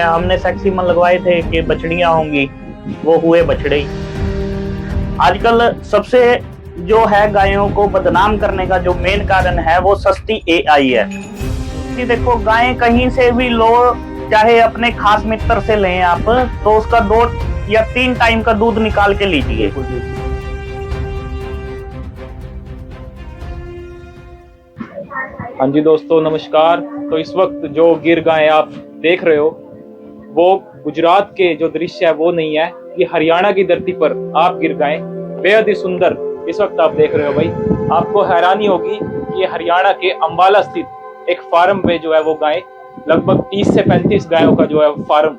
हमने सेक्सीमन लगवाए थे कि बछड़ियां होंगी, वो हुए बछड़े। आजकल सबसे जो है गायों को बदनाम करने का जो मेन कारण है वो सस्ती एआई है कि देखो गायें कहीं से भी लो, चाहे अपने खास मित्र से लें आप, तो उसका 2 या 3 टाइम का दूध निकाल के लीजिए। हाँ जी दोस्तों, नमस्कार। तो इस वक्त जो गिर गाय आप देख रहे हो वो गुजरात के जो दृश्य है वो नहीं है, ये हरियाणा की धरती पर आप गिर गाय बेहद ही सुंदर इस वक्त आप देख रहे हो। भाई आपको हैरानी होगी कि ये हरियाणा के अंबाला स्थित एक फार्म पे जो है वो गाय लगभग 30 से 35 गायों का जो है फार्म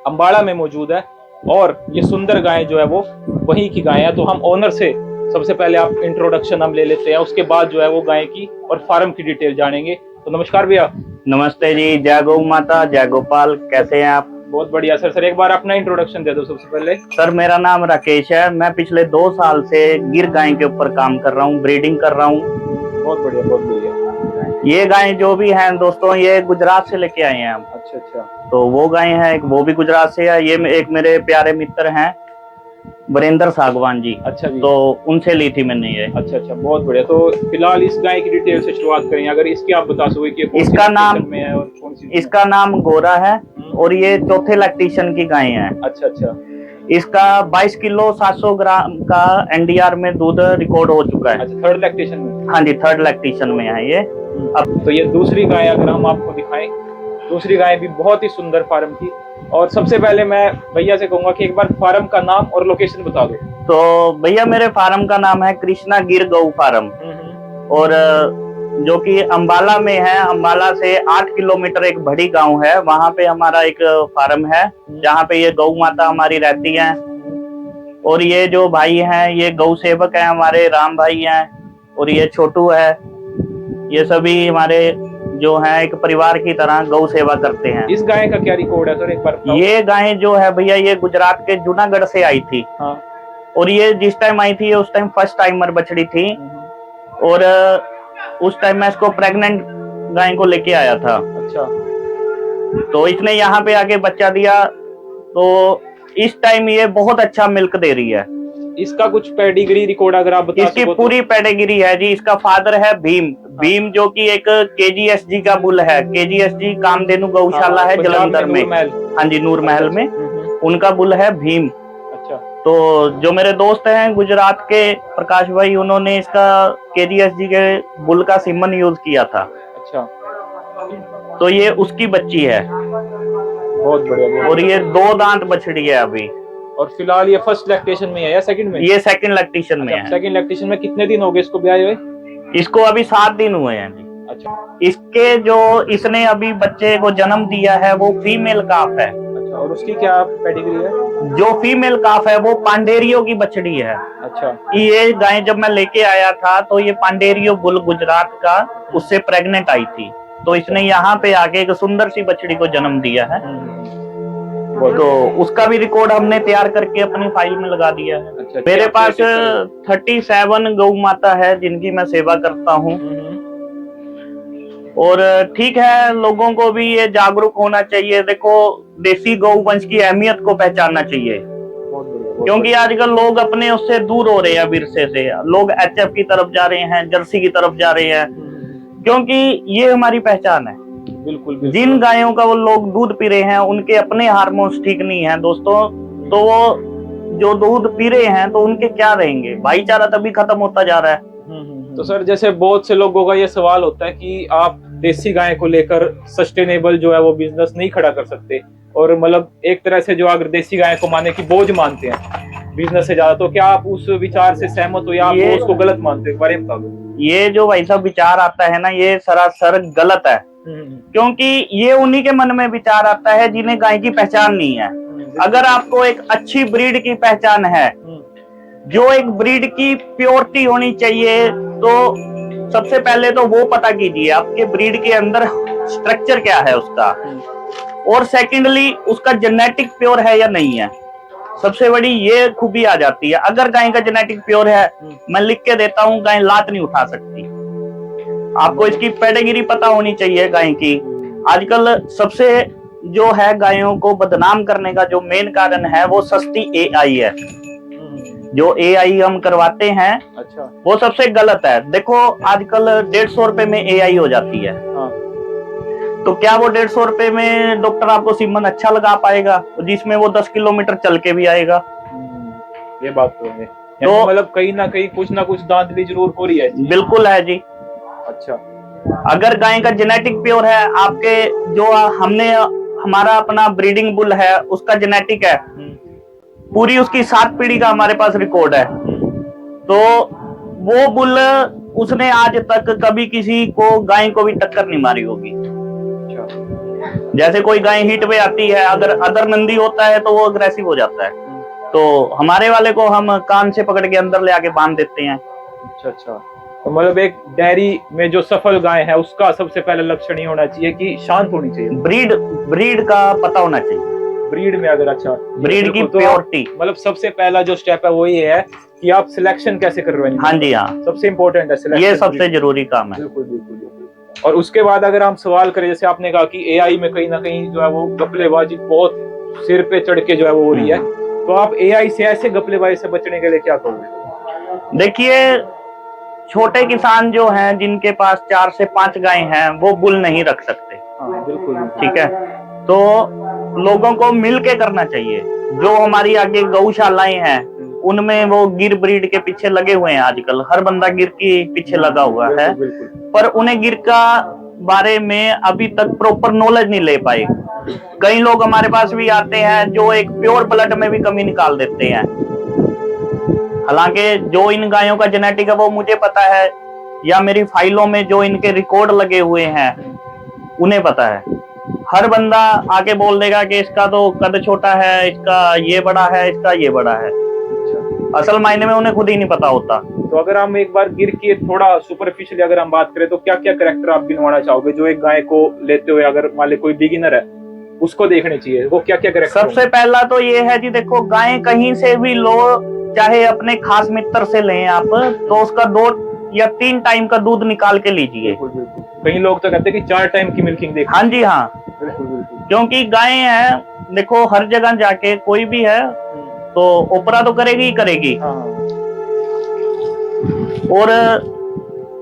अंबाला में मौजूद है, और ये सुंदर गाय जो है वो वहीं की गाय है। तो हम ओनर से सबसे पहले आप इंट्रोडक्शन हम ले लेते हैं, उसके बाद जो है वो गाय की और फार्म की डिटेल जानेंगे। तो नमस्कार भैया। नमस्ते जी, जय गौ माता, जय गोपाल। कैसे हैं आप? बहुत बढ़िया सर। सर एक बार अपना इंट्रोडक्शन दे दो सबसे पहले। सर मेरा नाम राकेश है, मैं पिछले 2 साल से गिर गाय के ऊपर काम कर रहा हूँ, ब्रीडिंग कर रहा हूँ। बहुत बढ़िया, बहुत बढ़िया। ये गाय जो भी हैं दोस्तों, ये गुजरात से लेके आए हैं हम। अच्छा अच्छा। तो वो गाय है एक, वो भी गुजरात से है। ये एक मेरे प्यारे मित्र हैं वरेंद्र सागवान जी। अच्छा जी। तो उनसे ली थी मैंने ये। अच्छा अच्छा, बहुत बढ़िया। तो फिलहाल इस गाय की डिटेल से शुरुआत करें, अगर इसकी आप बता सको कि इसका नाम में है और कौन सी। इसका नाम गोरा है और ये चौथे लैक्टेशन की गाय है। अच्छा अच्छा। इसका 22 किलो 700 ग्राम का एनडीआर में दूध रिकॉर्ड हो चुका है। अच्छा, थर्ड लैक्टेशन में। हाँ जी, थर्ड लैक्टेशन में है ये। अब तो ये दूसरी गाय अगर हम आपको दिखाएं, दूसरी गाय भी बहुत ही सुंदर फार्म की। और सबसे पहले मैं भैया से कहूंगा कि एक बार फार्म का नाम और लोकेशन बता दो। तो भैया मेरे फार्म का नाम है कृष्णा गिर गौ फार्म, और जो कि अंबाला में है। अंबाला से 8 किलोमीटर एक बड़ी गांव है, वहां पे हमारा एक फार्म है जहाँ पे ये गौ माता हमारी रहती है। और ये जो भाई हैं ये गौ सेवक है हमारे, राम भाई हैं, और ये छोटू है। ये सभी हमारे जो है एक परिवार की तरह गौ सेवा करते हैं। इस गाय का क्या रिकॉर्ड है सर, एक बार बताओ। ये गाय जो है भैया, ये गुजरात के जूनागढ़ से आई थी। हाँ। और ये जिस टाइम आई थी उस टाइम फर्स्ट टाइमर बछड़ी थी, और उस टाइम मैं इसको प्रेग्नेंट गाय को लेके आया था। अच्छा। तो इसने यहाँ पे आके बच्चा दिया, तो इस टाइम ये बहुत अच्छा मिल्क दे रही है। इसका कुछ पेडिग्री रिकॉर्ड अगर आप बता इसकी पूरी पेडिग्री है जी। इसका फादर है भीम। भीम जो कि एक केजीएसजी का बुल है। केजीएसजी कामधेनु गौशाला है जलंधर में। हाँ जी, नूर महल में उनका बुल है भीम। अच्छा। तो जो मेरे दोस्त हैं गुजरात के प्रकाश भाई, उन्होंने इसका केजीएसजी के बुल का सीमन यूज किया था। अच्छा। तो ये उसकी बच्ची है। बहुत बढ़िया। और ये 2 दांत बछड़ी है अभी। और फिलहाल ये फर्स्ट लैक्टेशन में है या सेकंड में? ये सेकंड लैक्टेशन में है। सेकंड लैक्टेशन में कितने दिन हो गए इसको ब्याए हुए? इसको अभी 7 दिन हुए हैं जी। अच्छा। इसके जो इसने अभी बच्चे को जन्म दिया है वो फीमेल काफ है। अच्छा, और उसकी क्या पेडिग्री है? जो फीमेल काफ है वो पांडेरियो की बछड़ी है। अच्छा। ये गाय जब मैं लेके आया था तो ये पांडेरियो बुल गुजरात का, उससे प्रेग्नेंट आई थी। तो इसने यहाँ पे आके एक सुंदर सी बछड़ी को जन्म दिया है। तो उसका भी रिकॉर्ड हमने तैयार करके अपनी फाइल में लगा दिया है। अच्छा, मेरे पास 37 गौ माता है जिनकी मैं सेवा करता हूँ। और ठीक है, लोगों को भी ये जागरूक होना चाहिए। देखो, देसी गौ वंश की अहमियत को पहचानना चाहिए, क्योंकि आजकल लोग अपने उससे दूर हो रहे हैं, विरसे से। लोग एचएफ की तरफ जा रहे हैं, जर्सी की तरफ जा रहे हैं, क्योंकि ये हमारी पहचान है। बिल्कुल। जिन गायों का वो लोग दूध पी रहे हैं उनके अपने हार्मोन्स ठीक नहीं है दोस्तों, तो वो जो दूध पी रहे हैं तो उनके क्या रहेंगे? भाईचारा तभी खत्म होता जा रहा है। तो सर जैसे बहुत से लोगों का ये सवाल होता है कि आप देसी गाय को लेकर सस्टेनेबल जो है वो बिजनेस नहीं खड़ा कर सकते, और मतलब एक तरह से जो अगर देसी गाय को माने की बोझ मानते हैं बिजनेस से ज्यादा, तो क्या आप उस विचार से सहमत हो या आप उसको गलत मानते हो? बारे में बता दो। ये जो भाई साहब विचार आता है ना, ये सरासर गलत है। क्योंकि ये उन्हीं के मन में विचार आता है जिन्हें गाय की पहचान नहीं है। अगर आपको एक अच्छी ब्रीड की पहचान है, जो एक ब्रीड की प्योरिटी होनी चाहिए, तो सबसे पहले तो वो पता कीजिए आपके ब्रीड के अंदर स्ट्रक्चर क्या है उसका, और सेकेंडली उसका जेनेटिक प्योर है या नहीं है। सबसे बड़ी ये खूबी आ जाती है। अगर गाय का जेनेटिक प्योर है, मैं लिख के देता हूँ, गाय लात नहीं उठा सकती। आपको इसकी पेडिग्री पता होनी चाहिए गाय की। आजकल सबसे जो है गायों को बदनाम करने का जो मेन कारण है वो सस्ती एआई है। जो एआई हम करवाते हैं अच्छा, वो सबसे गलत है। देखो आजकल 150 रुपए में एआई हो जाती है। हाँ। तो क्या वो 150 रुपए में डॉक्टर आपको सीमन अच्छा लगा पाएगा जिसमें वो 10 किलोमीटर चल के भी आएगा? ये बात तो है। तो मतलब कहीं ना कुछ धांधली जरूर हो रही है। बिल्कुल है जी। अच्छा, अगर गाय का जेनेटिक प्योर है, आपके जो हमने हमारा अपना ब्रीडिंग बुल है उसका जेनेटिक है, पूरी उसकी 7 पीढ़ी का हमारे पास रिकॉर्ड है, तो वो बुल उसने आज तक कभी किसी को गाय को भी टक्कर नहीं मारी होगी। जैसे कोई गाय हीट पे आती है, अगर अदर नंदी होता है तो वो अग्रेसिव हो जाता है, तो हमारे वाले को हम कान से पकड़ के अंदर ले आके बांध देते हैं। अच्छा। तो मतलब एक डेयरी में जो सफल गाय है उसका सबसे पहला लक्षण ये होना चाहिए कि शांत होनी चाहिए। ब्रीड का पता होना चाहिए। ब्रीड में अगर अच्छा ब्रीड की प्योरिटी, मतलब सबसे पहला जो स्टेप है वो ये है कि आप सिलेक्शन कैसे कर रहे हैं। हाँ जी, हाँ, सबसे इम्पोर्टेंट है सिलेक्शन, ये सबसे जरूरी काम है। बिल्कुल बिल्कुल। और उसके बाद अगर हम सवाल करें, जैसे आपने कहा कि एआई में कहीं ना कहीं जो है वो गपलेबाजी बहुत सिर पे चढ़ के जो है वो हो रही है, तो आप एआई से ऐसे गपलेबाजी से बचने के लिए क्या करोगे? देखिए छोटे किसान जो हैं जिनके पास 4 से 5 गाय हैं वो बुल नहीं रख सकते। हाँ, बिल्कुल। ठीक है, तो लोगों को मिल के करना चाहिए। जो हमारी आगे गौशालाएं हैं उनमें वो गिर ब्रीड के पीछे लगे हुए हैं। आजकल हर बंदा गिर के पीछे लगा हुआ है, पर उन्हें गिर का बारे में अभी तक प्रॉपर नॉलेज नहीं ले पाए। कई लोग हमारे पास भी आते हैं जो एक प्योर ब्लड में भी कमी निकाल देते हैं। हालांकि जो इन गायों का जेनेटिक है वो मुझे पता है, या मेरी फाइलों में जो इनके रिकॉर्ड लगे हुए हैं उन्हें पता है। हर बंदा आके बोल देगा कि इसका तो कद छोटा है, इसका ये बड़ा है, इसका ये बड़ा है। असल मायने में उन्हें खुद ही नहीं पता होता। तो अगर हम एक बार गिर के थोड़ा सुपरफिशियली अगर हम बात करें तो क्या क्या कैरेक्टर आप गिनवाना चाहोगे जो एक गाय को लेते हुए अगर मान ले कोई बिगिनर है उसको देखने चाहिए, वो क्या क्या कैरेक्टर? सबसे पहला तो ये है जी, देखो गाय कहीं से भी लो, चाहे अपने खास मित्र से लें आप, तो उसका 2 या 3 टाइम का दूध निकाल के लीजिए। कई लोग तो कहते हैं कि 4 टाइम की मिल्किंग देखो। हाँ जी, हाँ, क्योंकि गाय है देखो हर जगह जाके कोई भी है तो ओपरा तो करेगी ही करेगी। और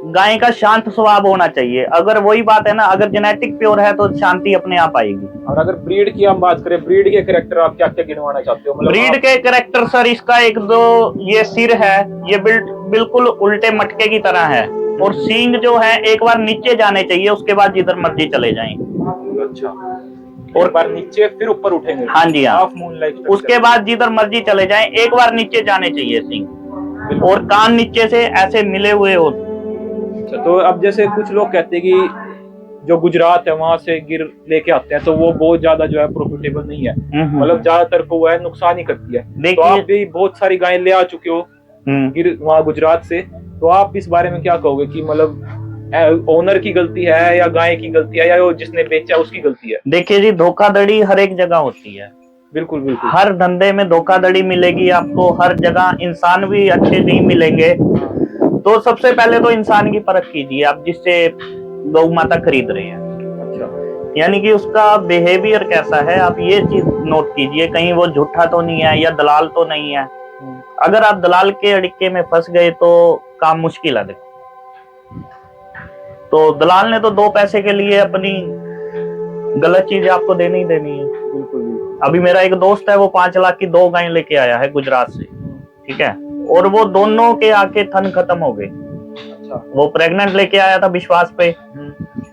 गाय का शांत स्वभाव होना चाहिए। अगर वही बात है ना, अगर जेनेटिक प्योर है तो शांति अपने आप आएगी। और अगर ब्रीड की हम बात करें, ब्रीड के कैरेक्टर आप क्या क्या गिनवाना चाहते हो? मतलब ब्रीड के कैरेक्टर सर, इसका 1-2 ये सिर है, ये बिल्कुल उल्टे मटके की तरह है, और सींग जो है एक बार नीचे जाने चाहिए, उसके बाद जिधर मर्जी चले जाएं। अच्छा, और बार नीचे फिर ऊपर उठेंगे। हाँ जी, हाँ, उसके बाद जिधर मर्जी चले जाएं, एक बार नीचे जाने चाहिए सींग, और कान नीचे से ऐसे मिले हुए हो। अच्छा, तो अब जैसे कुछ लोग कहते हैं कि जो गुजरात है वहां से गिर लेके आते हैं तो वो बहुत ज्यादा जो है प्रॉफिटेबल नहीं है, मतलब ज्यादातर को वो है नुकसान ही करती है। तो आप भी बहुत सारी गायें ले आ चुके हो गिर वहां गुजरात से, तो आप इस बारे में क्या कहोगे कि मतलब ओनर की गलती है या गाय की गलती है या वो जिसने बेचा उसकी गलती है? देखिए जी, धोखाधड़ी हर एक जगह होती है। बिल्कुल बिल्कुल, हर धंधे में धोखाधड़ी मिलेगी आपको, हर जगह इंसान भी अच्छे नहीं मिलेंगे। तो सबसे पहले तो इंसान की परख कीजिए आप जिससे गौ माता खरीद रहे हैं। अच्छा, यानी कि उसका बिहेवियर कैसा है, आप ये चीज नोट कीजिए, कहीं वो झूठा तो नहीं है या दलाल तो नहीं है। अगर आप दलाल के अड़िक्के में फंस गए तो काम मुश्किल है। देखो, तो दलाल ने तो 2 पैसे के लिए अपनी गलत चीज आपको देनी ही देनी है। बिल्कुल। अभी मेरा एक दोस्त है, वो 5 लाख की 2 गाय लेके आया है गुजरात से, ठीक है, और वो दोनों के आके थन खत्म हो गए। अच्छा, वो प्रेग्नेंट लेके आया था विश्वास पे।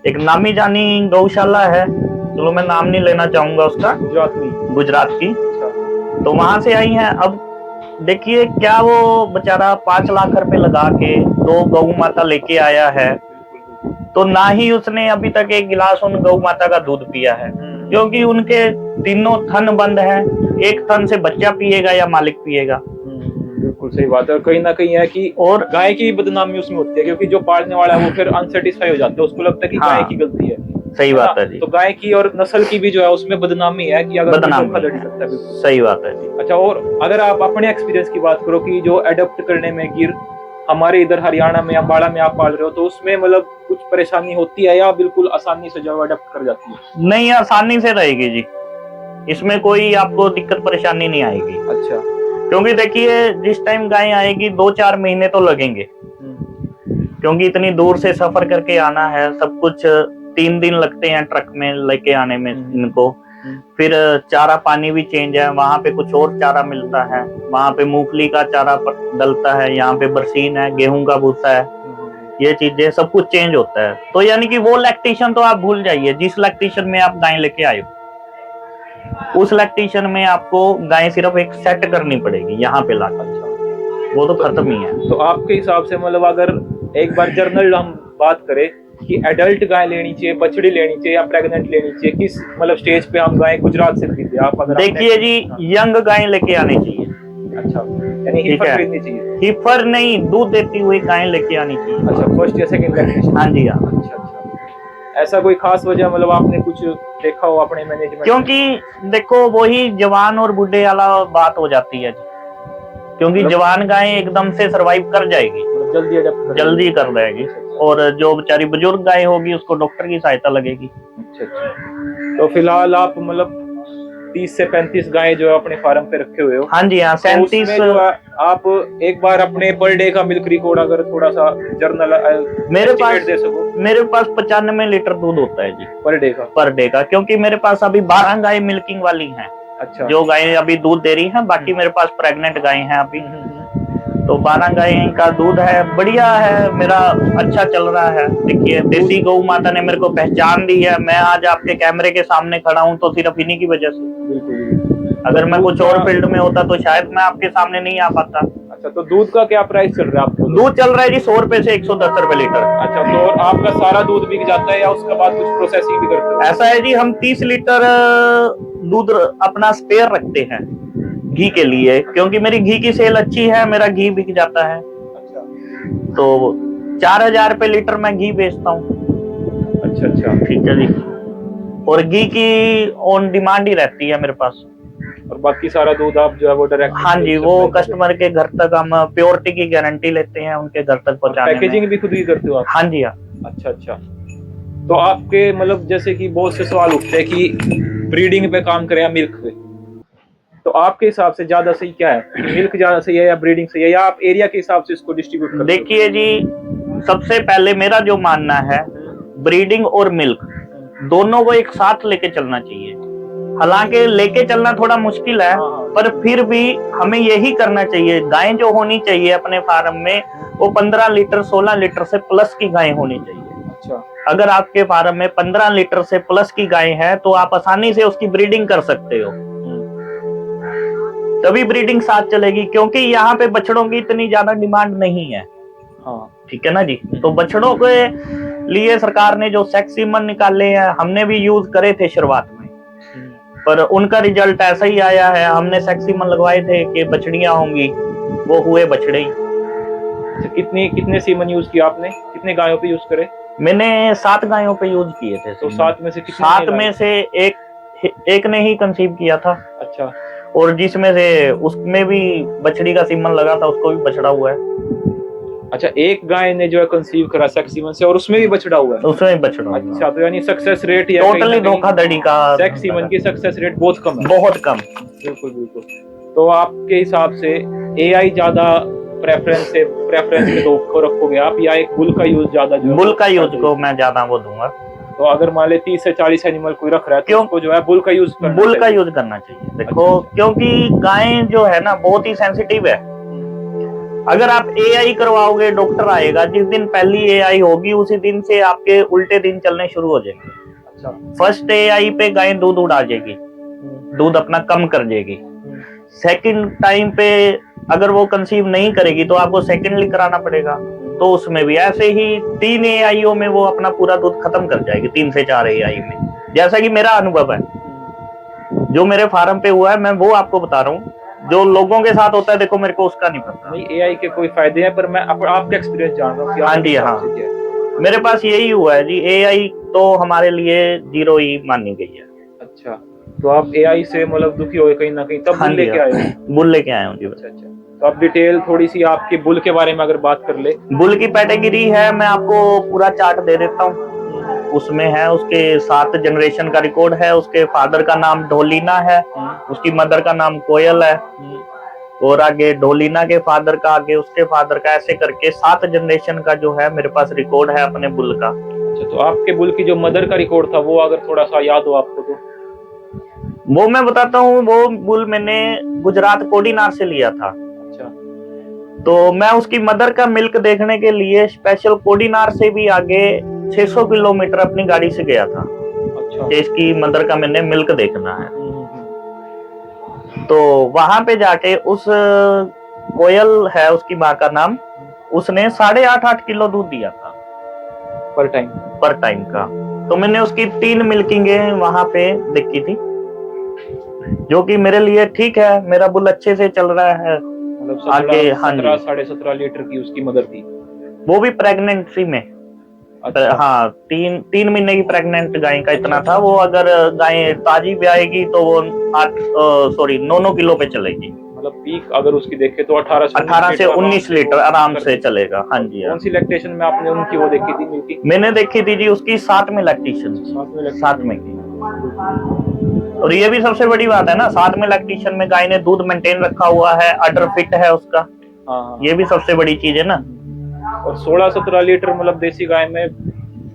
एक नामी जानी गौशाला है, चलो मैं नाम नहीं लेना चाहूंगा उसका, गुजरात की। तो वहां से आई है। अब देखिए क्या वो बेचारा 5 लाख रुपए लगा के 2 गौ माता लेके आया है, तो ना ही उसने अभी तक एक गिलास उन गौ माता का दूध पिया है, क्योंकि उनके तीनों थन बंद है। एक थन से बच्चा पिएगा या मालिक पिएगा। बिल्कुल सही बात है। और कहीं ना कहीं है कि और गाय की बदनामी उसमें होती है, क्योंकि जो पालने वाला है वो फिर अनसेटिस्फाई हो जाता है, उसको लगता है कि गाय की गलती है। सही बात है जी। तो गाय की और नस्ल की भी जो है उसमें बदनामी है कि अगर धोखाधड़ी करता है। सही बात है जी। अच्छा, और अगर आप अपने एक्सपीरियंस की बात करो कि जो एडॉप्ट करने में गिर हमारे इधर हरियाणा में अम्बाड़ा में आप पाल रहे हो, तो उसमें मतलब कुछ परेशानी होती है या बिल्कुल आसानी से जो अडेप्ट कर जाती है? नहीं, आसानी से रहेगी जी, इसमें कोई आपको दिक्कत परेशानी नहीं आएगी। अच्छा। क्योंकि देखिए जिस टाइम गाय आएगी 2-4 महीने तो लगेंगे, क्योंकि इतनी दूर से सफर करके आना है, सब कुछ 3 दिन लगते हैं ट्रक में लेके आने में इनको। फिर चारा पानी भी चेंज है, वहां पे कुछ और चारा मिलता है, वहां पे मूंगफली का चारा डलता है, यहाँ पे बरसीन है, गेहूं का भूसा है, ये चीजें सब कुछ चेंज होता है। तो यानी कि वो लैक्टेशन तो आप भूल जाइए, जिस लैक्टेशन में आप गाय लेके आए हो उस लैक्टेशन में आपको गाय सिर्फ एक सेट करनी पड़ेगी यहाँ पे लाकर, वो तो खत्म ही है। तो आपके हिसाब से मतलब अगर एक बार जर्नल हम बात करें कि एडल्ट गाय लेनी चाहिए, बछड़ी लेनी चाहिए या प्रेग्नेंट लेनी चाहिए, किस मतलब स्टेज पे हम गाय गुजरात से खरीदे? आप अगर देखिए जी, यंग गाय लेके आनी चाहिए। अच्छा, यानी हीफर खरीदनी चाहिए? हीफर नहीं, दूध देती हुई गाय लेके आनी चाहिए। अच्छा, फर्स्ट या सेकंड लैक्टेशन? हाँ जी हाँ। अच्छा अच्छा, ऐसा कोई खास वजह मतलब आपने कुछ देखा हो अपने मैनेजमेंट? क्योंकि देखो वही जवान और बूढ़े वाला बात हो जाती है जी, क्योंकि जवान गाय एकदम से सरवाइव कर जाएगी, जल्दी कर जाएगी, और जो बेचारी बुजुर्ग गाय होगी उसको डॉक्टर की सहायता लगेगी। अच्छा अच्छा, तो फिलहाल आप मतलब 30 से 35 गायें जो अपने फार्म पे रखे हुए हो? हाँ जी हाँ, 37। तो आप एक बार अपने पर डे का मिल्क रिकॉर्ड अगर थोड़ा सा जर्नल दे सको? मेरे पास 95 लीटर दूध होता है जी पर डे का, क्योंकि मेरे पास अभी 12 गाय मिल्किंग वाली हैं। अच्छा, जो गायें अभी दूध दे रही हैं, बाकी मेरे पास प्रेग्नेंट गायें हैं अभी। तो 12 गायें का दूध है, बढ़िया है, मेरा अच्छा चल रहा है। देखिए देसी गौ माता ने मेरे को पहचान दी है, मैं आज आपके कैमरे के सामने खड़ा हूँ तो सिर्फ इन्हीं की वजह से। अगर मैं कुछ और फील्ड में होता तो शायद मैं आपके सामने नहीं आ पाता। अच्छा, तो दूध का क्या प्राइस चल रहा है आपको? दूध चल रहा है जी 100 रुपए से 110 रुपए लीटर। अच्छा, तो आपका सारा दूध बिक जाता है या उसके बाद कुछ प्रोसेसिंग भी करते हो? ऐसा है जी, हम 30 लीटर दूध अपना स्पेयर रखते हैं घी के लिए, क्योंकि मेरी घी की सेल अच्छी है, मेरा घी बिक जाता है। अच्छा, तो 4000 रुपए लीटर मैं घी बेचता हूँ। अच्छा अच्छा, ठीक है जी, और घी की ऑन डिमांड ही रहती है मेरे पास। और बाकी सारा दूध आप जो है वो डायरेक्ट? हाँ जी, वो कस्टमर के घर तक हम प्योरिटी की गारंटी लेते हैं, उनके घर तक पहुंचाने में। पैकेजिंग भी खुद ही करते हो आप? हाँ जी हाँ। अच्छा अच्छा, तो आपके मतलब जैसे कि बहुत से सवाल उठते हैं कि ब्रीडिंग पे काम करें या मिल्क पे, तो आपके हिसाब से ज्यादा सही क्या है, कि मिल्क ज्यादा सही है या ब्रीडिंग सही है, या आप एरिया के हिसाब से इसको डिस्ट्रीब्यूट करते हो? देखिए जी, सबसे पहले मेरा जो मानना है, ब्रीडिंग और मिल्क दोनों को एक साथ लेके चलना चाहिए। हालांकि लेके चलना थोड़ा मुश्किल है, पर फिर भी हमें यही करना चाहिए। गायें जो होनी चाहिए अपने फार्म में वो 15 लीटर 16 लीटर से प्लस की गायें होनी चाहिए। अच्छा, अगर आपके फार्म में 15 लीटर से प्लस की गाय है तो आप आसानी से उसकी ब्रीडिंग कर सकते हो, तभी ब्रीडिंग साथ चलेगी। क्योंकि यहाँ पे बछड़ों की इतनी ज्यादा डिमांड नहीं है। ठीक है ना जी, तो बछड़ों के लिए सरकार ने जो सेक्स सीमन निकाले हैं, हमने भी यूज करे थे शुरुआत में, पर उनका रिजल्ट ऐसा ही आया है। हमने सेक्स सीमन लगवाए थे कि बछड़ियां होंगी, वो हुए बछड़े ही। कितने सीमन यूज किया आपने, कितने गायों पे यूज करे? मैंने 7 गायों पे यूज किए थे। तो 7 में से कितने? 7 में से एक ने ही कंसीव किया था। अच्छा, और जिसमें से उसमें भी बछड़ी का सीमन लगा था, उसको भी बछड़ा हुआ है। अच्छा, एक गाय ने जो है कंसीव करा सेक्स सीमन से और उसमें भी बछड़ा हुआ है? उसमें भी बछड़ा। अच्छा, तो यानी सक्सेस रेट या टोटली धोखाधड़ी का, सेक्स सीमन की सक्सेस रेट बहुत कम है? बहुत कम। बिल्कुल बिल्कुल। तो आपके हिसाब से एआई ज्यादा प्रेफरेंस पे दो को रखोगे आप, या एक बुल का यूज ज्यादा? बुल का यूज को मैं ज्यादा वो दूंगा। तो अगर मान ले 30 से 40 एनिमल कोई रख रहा है तो उसको जो है बुल का यूज करना चाहिए। देखो, क्योंकि गायें जो है ना बहुत ही सेंसिटिव है। अगर आप एआई करवाओगे, डॉक्टर आएगा, जिस दिन पहली एआई होगी उसी दिन से आपके उल्टे दिन चलने शुरू हो जाएंगे। अच्छा, फर्स्ट एआई पे गाय दूध उड़ा जाएगी, दूध अपना कम कर देगी। सेकंड टाइम पे अगर वो कंसीव नहीं करेगी तो आपको सेकेंडली कराना पड़ेगा, तो उसमें भी ऐसे ही 3 एआईओ में वो अपना पूरा दूध खत्म कर जाएगी। 3 से 4 एआई में, जैसा कि मेरा अनुभव है, जो मेरे फार्म पे हुआ है, मैं वो आपको बता रहा हूँ। जो लोगों के साथ होता है, देखो मेरे को उसका नहीं पता। नहीं, एआई के कोई फायदे हैं, पर मैं आपका एक्सपीरियंस जान रहा हूँ। हाँ जी हाँ, मेरे पास यही हुआ है जी। एआई तो हमारे लिए 0 ही मानी गई है। अच्छा, तो आप एआई से मतलब दुखी हो कहीं ना कहीं, तब बुल लेके आए? बुल लेके आए हूँ जी। अच्छा अच्छा, तो आप डिटेल थोड़ी सी आपके बुल के बारे में अगर बात कर ले। बुल की पैटेगिरी है, मैं आपको पूरा चार्ट दे देता हूँ। उसमें है उसके 7 जनरेशन का रिकॉर्ड है। उसके फादर का नाम ढोलीना है, उसकी मदर का नाम कोयल है, और आगे ढोलीना के फादर का, आगे उसके फादर का, ऐसे करके 7 जनरेशन का जो है मेरे पास रिकॉर्ड है अपने बुल का। अच्छा, तो आपके बुल की जो मदर का रिकॉर्ड था वो अगर थोड़ा सा याद हो आपको तो? वो मैं बताता हूँ। वो बुल मैंने गुजरात कोडीनार से लिया था। अच्छा। तो मैं उसकी मदर का मिल्क देखने के लिए स्पेशल कोडीनार से भी आगे 600 किलोमीटर अपनी गाड़ी से गया था। अच्छा। इसकी मदर का मैंने मिल्क देखना है। तो वहां पे जाके उस कोयल है उसकी माँ का नाम, उसने 8.5 किलो दूध दिया था पर टाइम का। तो मैंने उसकी 3 मिल्किंगे वहां पे देखी थी, जो कि मेरे लिए ठीक है। मेरा बुल अच्छे से चल रहा है। मतलब आगे 17.5 लीटर की उसकी मदर थी, वो भी प्रेगनेंसी में। अच्छा। हाँ, 3 महीने की प्रेग्नेंट गाय का इतना था। वो अगर गाय ताजी ब्याएगी तो वो 9 किलो पे चलेगी। मतलब पीक अगर उसकी देखे तो 18 से 19 लीटर आराम से चलेगा। हाँ जी। कौन सी लैक्टेशन में आपने उनकी वो देखी थी मिल्की? मैंने देखी थी जी उसकी 7 में लैक्टेशन, 7 में की। और ये भी सबसे बड़ी बात है ना, 7 में लैक्टेशन में गाय ने दूध मेंटेन रखा हुआ है, अडर फिट है उसका। हाँ। ये भी सबसे बड़ी चीज है ना। और 16-17 लीटर मतलब देसी गाय में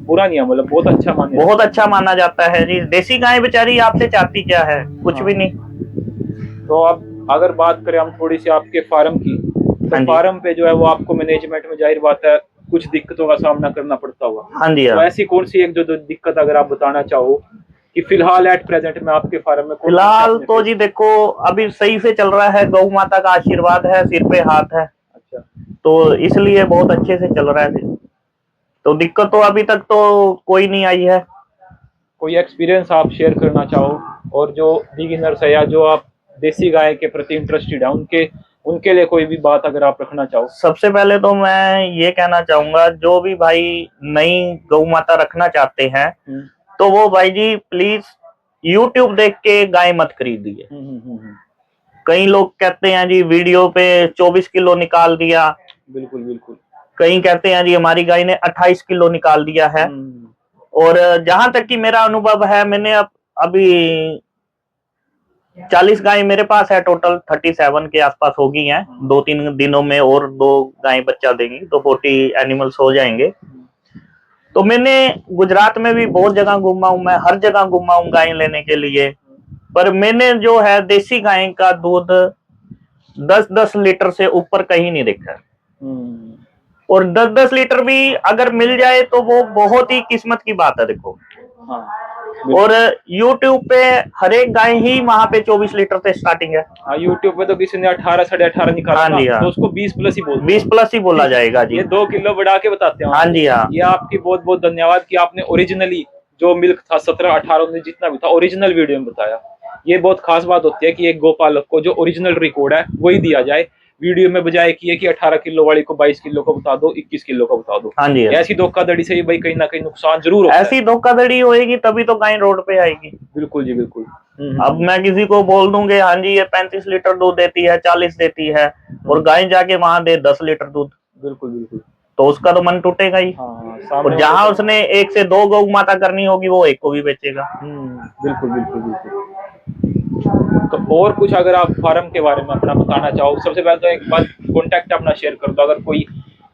बुरा नहीं है, मतलब बहुत अच्छा माना जाता है जी। देसी गाय बेचारी आपसे चाहती क्या है, कुछ भी नहीं। तो अब अगर बात करें हम थोड़ी सी आपके फार्म की, तो फार्म पे जो है वो आपको मैनेजमेंट में जाहिर बात है कुछ दिक्कतों का सामना करना पड़ता होगा। हाँ जी। तो ऐसी कौन सी एक जो दिक्कत अगर आप बताना चाहो कि फिलहाल एट प्रेजेंट में आपके फार्म में? फिलहाल तो जी देखो अभी सही से चल रहा है, गौ माता का आशीर्वाद है, सिर पे हाथ है। अच्छा। तो इसलिए बहुत अच्छे से चल रहा है। तो दिक्कत तो अभी तक तो कोई नहीं आई है। कोई एक्सपीरियंस आप शेयर करना चाहो, और जो बिगिनर्स है या जो आप देसी गाय के प्रति इंटरेस्टेड है उनके लिए कोई भी बात अगर आप रखना चाहो? सबसे पहले तो मैं ये कहना चाहूंगा, जो भी भाई नई गौ माता रखना चाहते हैं तो वो भाई जी प्लीज YouTube देख के गाय मत खरीदिए। कई लोग कहते हैं जी वीडियो पे 24 किलो निकाल दिया। बिल्कुल। कई कहते हैं जी हमारी गाय ने 28 किलो निकाल दिया है। और जहां तक कि मेरा अनुभव है, मैंने अभी 40 गाय मेरे पास है, टोटल 37 के आसपास हो गई हैं। 2-3 दिनों में और 2 गाय बच्चा देंगी तो 40 एनिमल्स हो जाएंगे। तो मैंने गुजरात में भी बहुत जगह घूमा हूं, मैं हर जगह घूमा हूं गाय लेने के लिए। पर मैंने जो है देसी गाय का दूध 10-10 लीटर से ऊपर कहीं नहीं देखा। और 10-10 लीटर भी अगर मिल जाए तो वो बहुत ही किस्मत की बात है। देखो और YouTube पे हर एक गाय ही वहां पे 24 लीटर से स्टार्टिंग है। हाँ, YouTube पे तो किसी ने 18 18.5 निकाला ना, तो उसको 20 प्लस ही बोला जाएगा जी। ये 2 किलो बढ़ा के बताते हैं। हाँ जी। हाँ, ये आपकी बहुत बहुत धन्यवाद कि आपने ओरिजिनली जो मिल्क था 17-18 में जितना भी था ओरिजिनल वीडियो में बताया। ये बहुत खास बात होती है कि एक गोपालक को जो ओरिजिनल रिकॉर्ड है वही दिया जाए वीडियो में, बजाय कि 18 किलो वाली को 22 किलो को बता दो, 21 किलो को बता दो। हाँ जी। ऐसी धोखाधड़ी से भाई कहीं ना कहीं नुकसान जरूर होता है। ऐसी धोखाधड़ी होएगी तभी तो गाय रोड पे आएगी। बिल्कुल जी, बिल्कुल। अब मैं किसी को बोल दूंगे हाँ जी ये 35 लीटर दूध देती है, 40 देती है, और गाय जाके वहां दे 10 लीटर दूध, बिल्कुल तो उसका तो मन टूटेगा ही। और जहां उसने 1 से 2 गौ माता करनी होगी वो 1 को भी बेचेगा। बिल्कुल। तो और कुछ अगर आप फार्म के बारे में अपना बताना चाहो? सबसे पहले तो एक बात कॉन्टेक्ट अपना शेयर कर दो। अगर कोई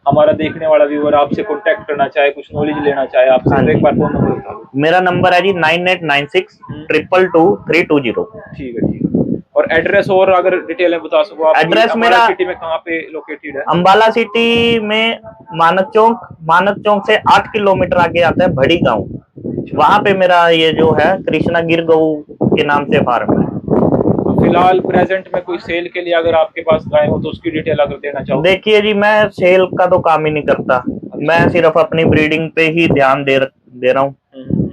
हमारा देखने वाला व्यूअर आपसे कॉन्टेक्ट करना चाहे, कुछ नॉलेज लेना चाहे आपसे, तो एक बार फोन नंबर बता दो। मेरा नंबर है जी 9896 222 320। ठीक है। और एड्रेस और अगर डिटेल में बता सको आप? एड्रेस मेरा सिटी में कहाँ पे लोकेटेड है? अंबाला सिटी में मानक चौक से 8 किलोमीटर आगे आता है भड़ी गांव। वहां पे मेरा ये जो है कृष्णा गिर गौ के नाम से फार्म है। फिलहाल प्रेजेंट में कोई सेल के लिए अगर आपके पास गाय हो तो उसकी डिटेल अगर देना चाहो? देखिए जी मैं सेल का तो काम ही नहीं करता। मैं सिर्फ अपनी ब्रीडिंग पे ही ध्यान दे रहा हूँ।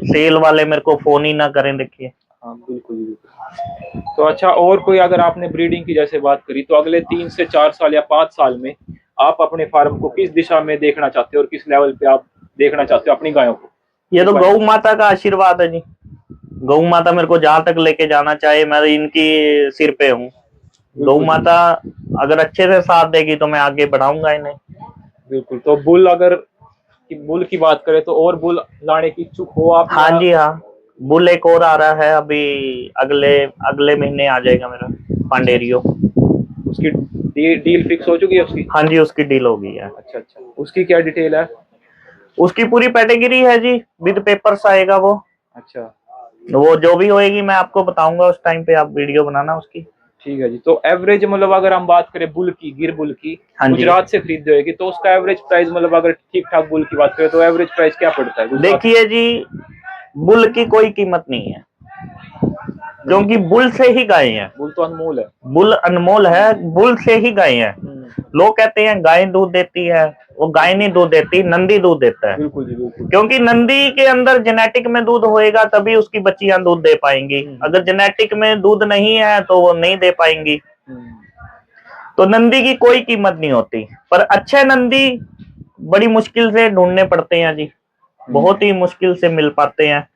सेल वाले मेरे को फोन ही ना करें। देखिए। हाँ, बिल्कुल। तो अच्छा, और कोई अगर आपने ब्रीडिंग की जैसे बात करी, तो अगले 3 से 4 साल या 5 साल में आप अपने फार्म को किस दिशा में देखना चाहते हो और किस लेवल पे आप देखना चाहते हो अपनी गायों को? ये तो गौ माता का आशीर्वाद है जी। गौ माता मेरे को जहां तक लेके जाना चाहे मैं इनकी सिर पे हूँ। गौ माता अगर अच्छे से साथ देगी तो मैं आगे बढ़ाऊंगा इन्हें। बिल्कुल। तो बुल की बात करें तो और बुल लाने की इच्छुक हो आप? हाँ जी हाँ, बुल एक और आ रहा है अभी, अगले अगले महीने आ जाएगा मेरा पांडेरियो। उसकी डील फिक्स हो चुकी है उसकी? हाँ जी, उसकी डील हो गई है। अच्छा अच्छा। उसकी क्या डिटेल है? उसकी पूरी कैटेगरी है जी, विद पेपर्स आएगा वो। अच्छा, वो जो भी होएगी मैं आपको बताऊंगा उस टाइम पे, आप वीडियो बनाना उसकी। ठीक है जी। तो एवरेज मतलब अगर हम बात करें बुल की, गिर बुल की, हाँ जी। गुजरात से खरीदते होगी तो उसका एवरेज प्राइस मतलब अगर ठीक ठाक बुल की बात करें तो एवरेज प्राइस क्या पड़ता है? देखिए जी, बुल की कोई कीमत नहीं है, क्योंकि बुल से ही गाय है। बुल तो अनमोल है। बुल अनमोल है, बुल से ही गाय है। लोग कहते हैं गाय दूध देती है, वो गाय नहीं दूध देती, नंदी दूध देता है। बिल्कुल जी बिल्कुल। क्योंकि नंदी के अंदर जेनेटिक में दूध होएगा तभी उसकी बच्चियां दूध दे पाएंगी, अगर जेनेटिक में दूध नहीं है तो वो नहीं दे पाएंगी। तो नंदी की कोई कीमत नहीं होती, पर अच्छे नंदी बड़ी मुश्किल से ढूंढने पड़ते हैं जी, बहुत ही मुश्किल से मिल पाते हैं।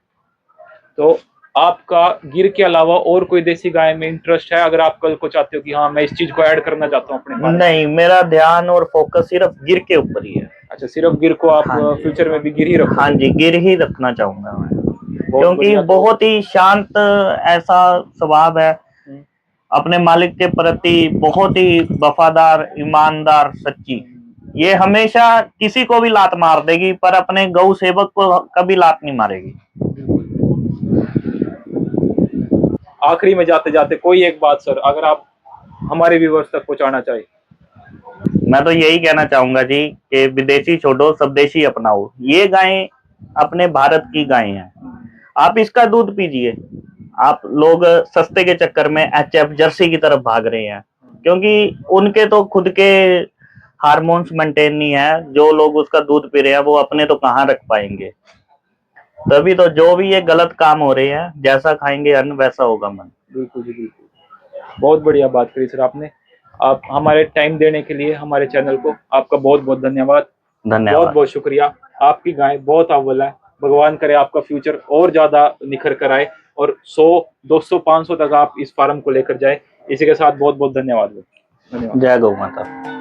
तो आपका गिर के अलावा और कोई देसी गाय में इंटरेस्ट है? अगर आप कल को चाहते हो कि हाँ मैं इस चीज को ऐड करना चाहता हूँ अपने फार्म? नहीं, मेरा ध्यान और फोकस सिर्फ गिर के ऊपर ही है। अच्छा, सिर्फ गिर को आप हाँ फ्यूचर में भी गिर ही रखो? हाँ जी, गिर ही रखना चाहूंगा मैं, क्योंकि बढ़िया। बहुत ही शांत ऐसा स्वभाव है, अपने मालिक के प्रति बहुत ही वफादार, ईमानदार, सच्ची। ये हमेशा किसी को भी लात मार देगी पर अपने गौ सेवक को कभी लात नहीं मारेगी। आखिरी में जाते जाते कोई एक बात सर, अगर आप हमारे व्यूअर्स तक पहुंचाना चाहे? मैं तो यही कहना चाहूंगा जी कि विदेशी छोड़ो, स्वदेशी अपनाओ। ये गायें अपने भारत की गायें हैं, आप इसका दूध पीजिए। आप लोग सस्ते के चक्कर में एचएफ जर्सी की तरफ भाग रहे हैं, क्योंकि उनके तो खुद के हार्मोन्स मेंटेन नहीं है। जो लोग उसका दूध पी रहे हैं वो अपने तो कहाँ रख पाएंगे। तभी तो जो भी ये गलत काम हो रहे हैं, जैसा खाएंगे अन्न वैसा होगा मन। बिल्कुल जी बिल्कुल। बहुत बढ़िया बात करी सर आपने। आप हमारे टाइम देने के लिए हमारे चैनल को आपका बहुत बहुत धन्यवाद। बहुत बहुत शुक्रिया। आपकी गाय बहुत अव्वल है, भगवान करे आपका फ्यूचर और ज्यादा निखर कर आए और 100, 200, 500 तक आप इस फार्म को लेकर जाए। इसी के साथ बहुत बहुत धन्यवाद। जय गौ माता।